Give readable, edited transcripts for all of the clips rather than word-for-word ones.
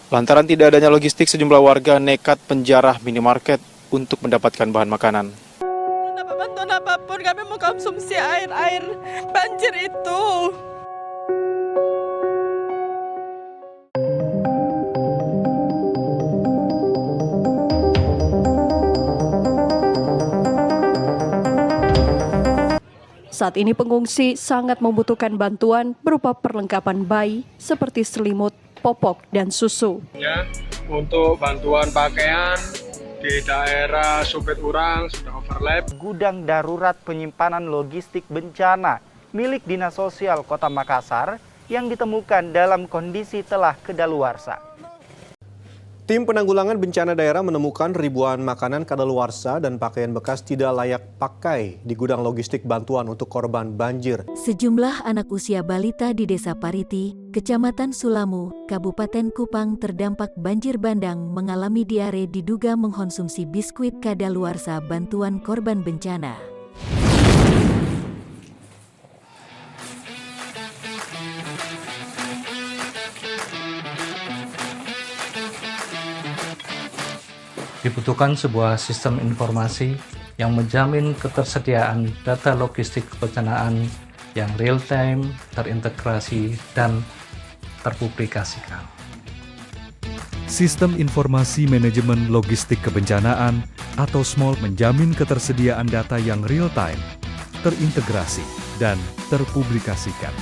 Lantaran tidak adanya logistik, sejumlah warga nekat penjara minimarket untuk mendapatkan bahan makanan. Dapat bantuan apapun, kami mau konsumsi air banjir itu. Saat ini pengungsi sangat membutuhkan bantuan berupa perlengkapan bayi seperti selimut, popok, dan susu. Ya, untuk bantuan pakaian di daerah Supit Urang sudah overlap. Gudang darurat penyimpanan logistik bencana milik Dinas Sosial Kota Makassar yang ditemukan dalam kondisi telah kedaluarsa. Tim penanggulangan bencana daerah menemukan ribuan makanan kadaluarsa dan pakaian bekas tidak layak pakai di gudang logistik bantuan untuk korban banjir. Sejumlah anak usia balita di Desa Pariti, Kecamatan Sulamu, Kabupaten Kupang terdampak banjir bandang mengalami diare diduga mengkonsumsi biskuit kadaluarsa bantuan korban bencana. Dibutuhkan sebuah sistem informasi yang menjamin ketersediaan data logistik kebencanaan yang real-time, terintegrasi, dan terpublikasikan. Sistem Informasi Manajemen Logistik Kebencanaan atau SMOL menjamin ketersediaan data yang real-time, terintegrasi, dan terpublikasikan.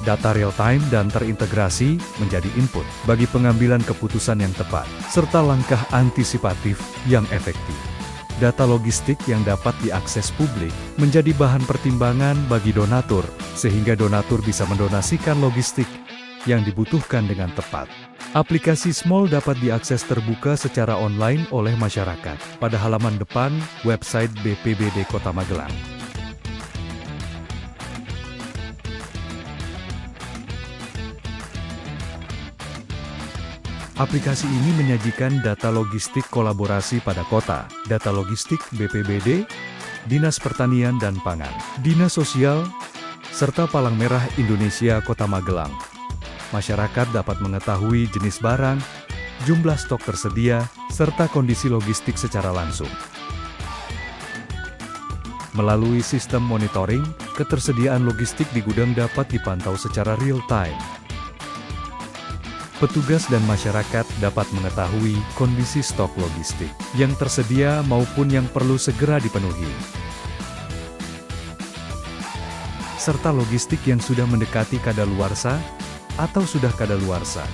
Data real-time dan terintegrasi menjadi input bagi pengambilan keputusan yang tepat, serta langkah antisipatif yang efektif. Data logistik yang dapat diakses publik menjadi bahan pertimbangan bagi donatur, sehingga donatur bisa mendonasikan logistik yang dibutuhkan dengan tepat. Aplikasi SMOL dapat diakses terbuka secara online oleh masyarakat pada halaman depan website BPBD Kota Magelang. Aplikasi ini menyajikan data logistik kolaborasi pada kota, data logistik BPBD, Dinas Pertanian dan Pangan, Dinas Sosial, serta Palang Merah Indonesia Kota Magelang. Masyarakat dapat mengetahui jenis barang, jumlah stok tersedia, serta kondisi logistik secara langsung. Melalui sistem monitoring, ketersediaan logistik di gudang dapat dipantau secara real-time. Petugas dan masyarakat dapat mengetahui kondisi stok logistik yang tersedia maupun yang perlu segera dipenuhi, serta logistik yang sudah mendekati kadaluarsa atau sudah kadaluarsa.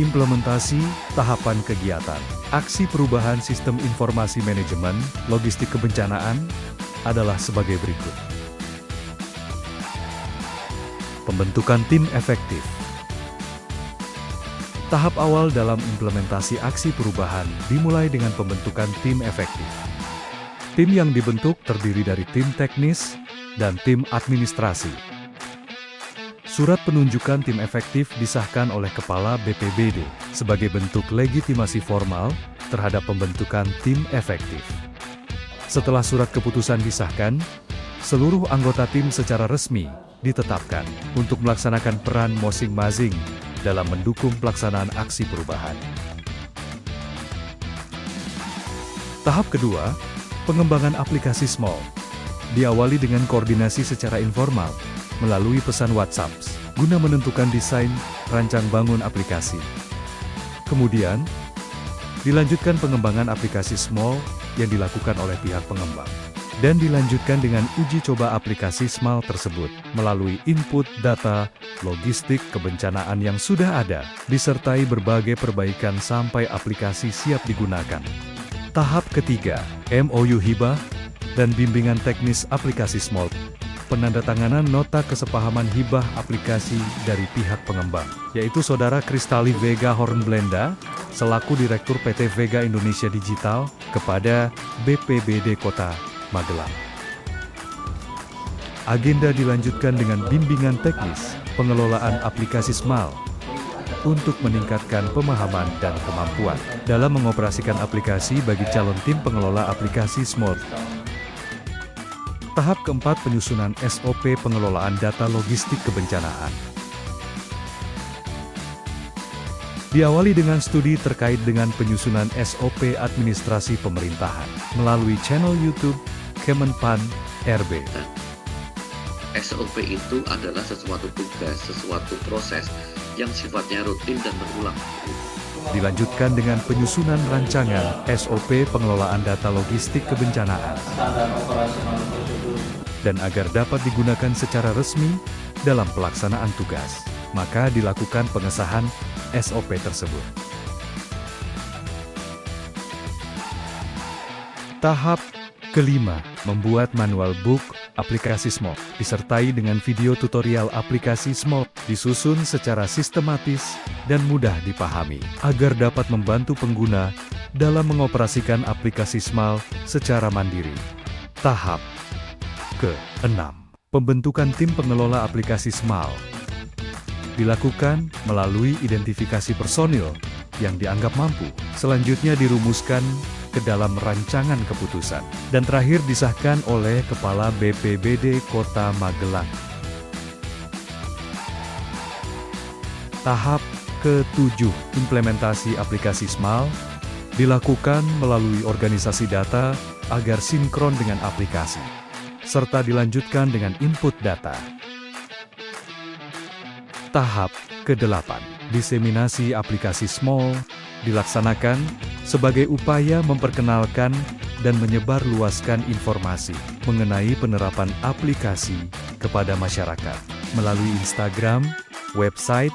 Implementasi tahapan kegiatan. Aksi perubahan sistem informasi manajemen logistik kebencanaan adalah sebagai berikut. Pembentukan tim efektif. Tahap awal dalam implementasi aksi perubahan dimulai dengan pembentukan tim efektif. Tim yang dibentuk terdiri dari tim teknis dan tim administrasi. Surat penunjukan tim efektif disahkan oleh Kepala BPBD sebagai bentuk legitimasi formal terhadap pembentukan tim efektif. Setelah surat keputusan disahkan, seluruh anggota tim secara resmi ditetapkan untuk melaksanakan peran masing-masing dalam mendukung pelaksanaan aksi perubahan. Tahap kedua, pengembangan aplikasi SMOL. Diawali dengan koordinasi secara informal melalui pesan WhatsApp guna menentukan desain rancang bangun aplikasi. Kemudian, dilanjutkan pengembangan aplikasi SMOL yang dilakukan oleh pihak pengembang. Dan dilanjutkan dengan uji coba aplikasi SMOL tersebut melalui input data logistik kebencanaan yang sudah ada, disertai berbagai perbaikan sampai aplikasi siap digunakan. Tahap ketiga, MOU hibah dan bimbingan teknis aplikasi SMOL. Penandatanganan nota kesepahaman hibah aplikasi dari pihak pengembang, yaitu Saudara Kristali Vega Hornblenda, selaku Direktur PT Vega Indonesia Digital, kepada BPBD Kota Magelang. Agenda dilanjutkan dengan bimbingan teknis pengelolaan aplikasi SMOL untuk meningkatkan pemahaman dan kemampuan dalam mengoperasikan aplikasi bagi calon tim pengelola aplikasi SMOL. Tahap keempat, penyusunan SOP pengelolaan data logistik kebencanaan. Diawali dengan studi terkait dengan penyusunan SOP administrasi pemerintahan melalui channel YouTube Kemenpan RB. SOP itu adalah sesuatu tugas, sesuatu proses yang sifatnya rutin dan berulang. Dilanjutkan dengan penyusunan rancangan SOP pengelolaan data logistik kebencanaan. Dan agar dapat digunakan secara resmi dalam pelaksanaan tugas, maka dilakukan pengesahan SOP tersebut. Tahap kelima, membuat manual book aplikasi SMOL, disertai dengan video tutorial aplikasi SMOL, disusun secara sistematis dan mudah dipahami, agar dapat membantu pengguna dalam mengoperasikan aplikasi SMOL secara mandiri. Tahap ke-6, pembentukan tim pengelola aplikasi SMOL. Dilakukan melalui identifikasi personil yang dianggap mampu, selanjutnya dirumuskan ke dalam rancangan keputusan, dan terakhir disahkan oleh Kepala BPBD Kota Magelang. Tahap ke-7, implementasi aplikasi SMOL, dilakukan melalui organisasi data agar sinkron dengan aplikasi, serta dilanjutkan dengan input data. Tahap ke-8, diseminasi aplikasi SMOL, dilaksanakan sebagai upaya memperkenalkan dan menyebarluaskan informasi mengenai penerapan aplikasi kepada masyarakat melalui Instagram, website,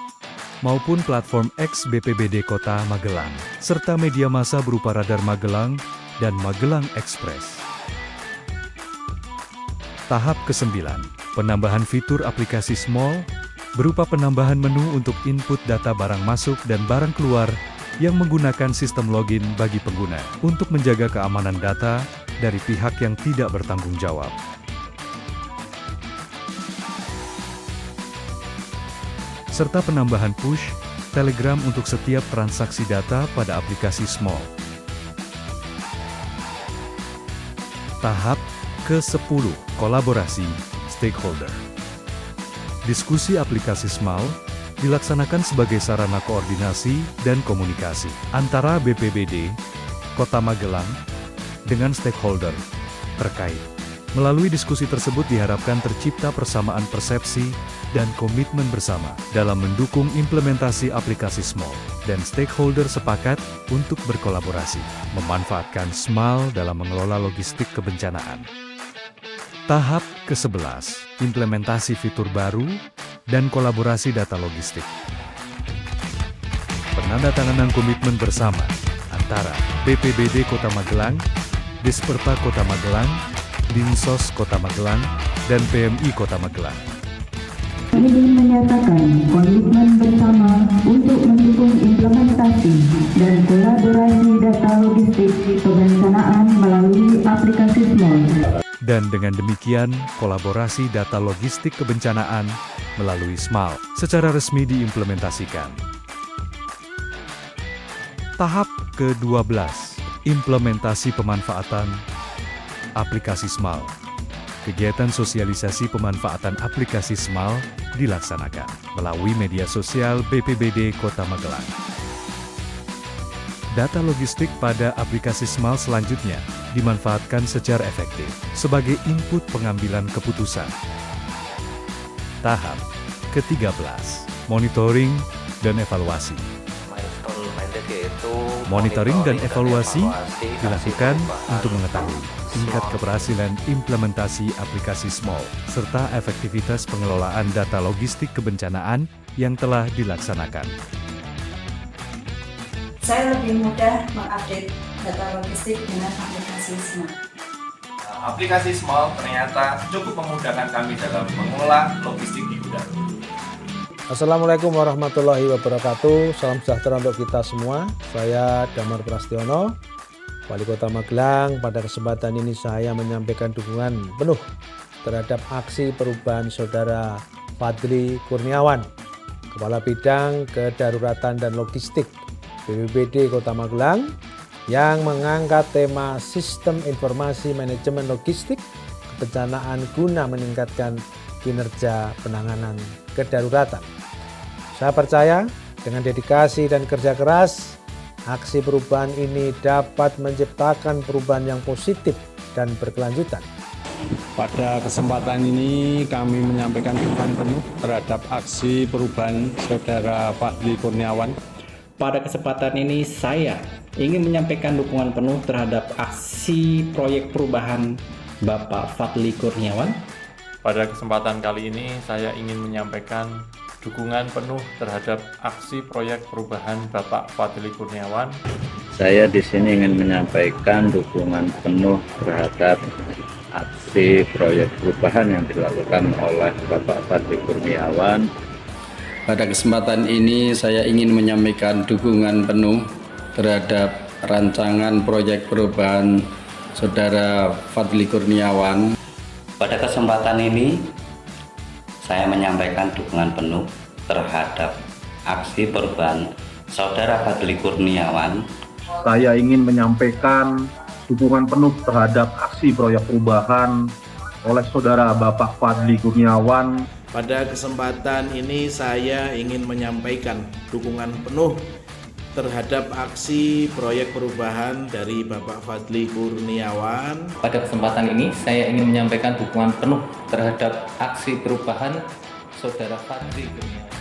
maupun platform X BPBD Kota Magelang, serta media massa berupa Radar Magelang dan Magelang Express. Tahap ke-9, penambahan fitur aplikasi SMOL berupa penambahan menu untuk input data barang masuk dan barang keluar yang menggunakan sistem login bagi pengguna untuk menjaga keamanan data dari pihak yang tidak bertanggung jawab. Serta penambahan push Telegram untuk setiap transaksi data pada aplikasi SMOL. Tahap ke-10, kolaborasi stakeholder. Diskusi aplikasi SMOL dilaksanakan sebagai sarana koordinasi dan komunikasi antara BPBD Kota Magelang dengan stakeholder terkait. Melalui diskusi tersebut diharapkan tercipta persamaan persepsi dan komitmen bersama dalam mendukung implementasi aplikasi SMOL, dan stakeholder sepakat untuk berkolaborasi, memanfaatkan SMOL dalam mengelola logistik kebencanaan. Tahap ke-11, implementasi fitur baru dan kolaborasi data logistik. Penandatanganan komitmen bersama antara BPBD Kota Magelang, Disperta Kota Magelang, Dinsos Kota Magelang, dan PMI Kota Magelang. Kami menyatakan komitmen bersama untuk mendukung implementasi dan kolaborasi data logistik kebencanaan melalui aplikasi SMOL. Dan dengan demikian, kolaborasi data logistik kebencanaan melalui SMOL secara resmi diimplementasikan. Tahap ke-12, implementasi pemanfaatan aplikasi SMOL. Kegiatan sosialisasi pemanfaatan aplikasi SMOL dilaksanakan melalui media sosial BPBD Kota Magelang. Data logistik pada aplikasi SMOL selanjutnya dimanfaatkan secara efektif sebagai input pengambilan keputusan. Tahap ke-13, monitoring dan evaluasi. Monitoring dan evaluasi dilakukan untuk mengetahui tingkat keberhasilan implementasi aplikasi SMOL serta efektivitas pengelolaan data logistik kebencanaan yang telah dilaksanakan. Saya lebih mudah mengupdate data logistik dengan aplikasi SMOL. Aplikasi SMOL ternyata cukup memudahkan kami dalam mengolah logistik di gudang. Assalamualaikum warahmatullahi wabarakatuh. Salam sejahtera untuk kita semua. Saya Damar Prastiono, Wali Kota Magelang. Pada kesempatan ini saya menyampaikan dukungan penuh terhadap aksi perubahan Saudara Fadli Kurniawan, Kepala Bidang Kedaruratan dan Logistik BPBD Kota Magelang, yang mengangkat tema Sistem Informasi Manajemen Logistik kebencanaan guna meningkatkan kinerja penanganan kedaruratan. Saya percaya dengan dedikasi dan kerja keras, aksi perubahan ini dapat menciptakan perubahan yang positif dan berkelanjutan. Pada kesempatan ini kami menyampaikan dukungan penuh terhadap aksi perubahan Saudara Fadli Kurniawan. Pada kesempatan ini saya ingin menyampaikan dukungan penuh terhadap aksi proyek perubahan Bapak Fadli Kurniawan. Pada kesempatan kali ini saya ingin menyampaikan dukungan penuh terhadap aksi proyek perubahan Bapak Fadli Kurniawan. Saya di sini ingin menyampaikan dukungan penuh terhadap aksi proyek perubahan yang dilakukan oleh Bapak Fadli Kurniawan. Pada kesempatan ini saya ingin menyampaikan dukungan penuh terhadap rancangan proyek perubahan Saudara Fadli Kurniawan. Pada kesempatan ini saya menyampaikan dukungan penuh terhadap aksi perubahan Saudara Fadli Kurniawan. Saya ingin menyampaikan dukungan penuh terhadap aksi proyek perubahan oleh Saudara Bapak Fadli Kurniawan. Pada kesempatan ini saya ingin menyampaikan dukungan penuh terhadap aksi proyek perubahan dari Bapak Fadli Kurniawan. Pada kesempatan ini saya ingin menyampaikan dukungan penuh terhadap aksi perubahan Saudara Fadli Kurniawan.